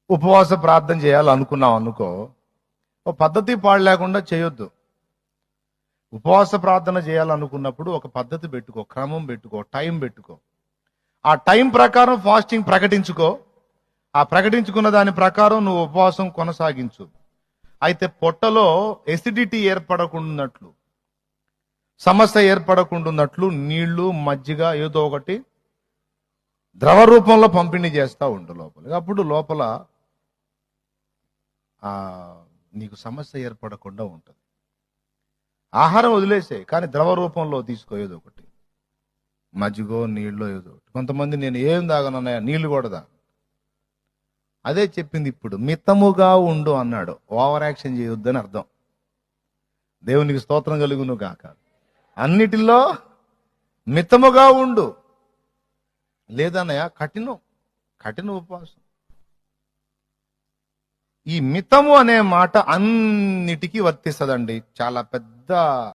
ఉపవాస ప్రార్థన చేయాలనుకున్నాం అనుకో, ఓ పద్ధతి పాడు లేకుండా చేయొద్దు. ఉపవాస ప్రార్థన చేయాలనుకున్నప్పుడు ఒక పద్ధతి పెట్టుకో, క్రమం పెట్టుకో, టైం పెట్టుకో. ఆ టైం ప్రకారం ఫాస్టింగ్ ప్రకటించుకో. ఆ ప్రకటించుకున్న దాని ప్రకారం నువ్వు ఉపవాసం కొనసాగించు. అయితే పొట్టలో ఎసిడిటీ ఏర్పడకుండాన్నట్లు, సమస్య ఏర్పడకుండాన్నట్లు నీళ్లు, మజ్జిగ ఏదో ఒకటి ద్రవ రూపంలో పంపిణీ చేస్తూ ఉండు లోపల. అప్పుడు లోపల ఆ నీకు సమస్య ఏర్పడకుండా ఉంటుంది. ఆహారం వదిలేసే, కానీ ద్రవ రూపంలో తీసుకో ఏదో ఒకటి, మజ్జిగో నీళ్ళో ఏదో ఒకటి. కొంతమంది నేను ఏం తాగనన్నాయా, నీళ్లు కూడా తాగను. అదే చెప్పింది ఇప్పుడు, మితముగా ఉండు అన్నాడు. ఓవర్ యాక్షన్ చేయొద్దని అర్థం. దేవునికి స్తోత్రం కలుగును గాక. అన్నిటిలో మితముగా ఉండు. లేదన్నయ్య కఠిన ఉపవాసం. ఈ మితము అనే మాట అన్నిటికీ వర్తిస్తుందండి. చాలా పెద్ద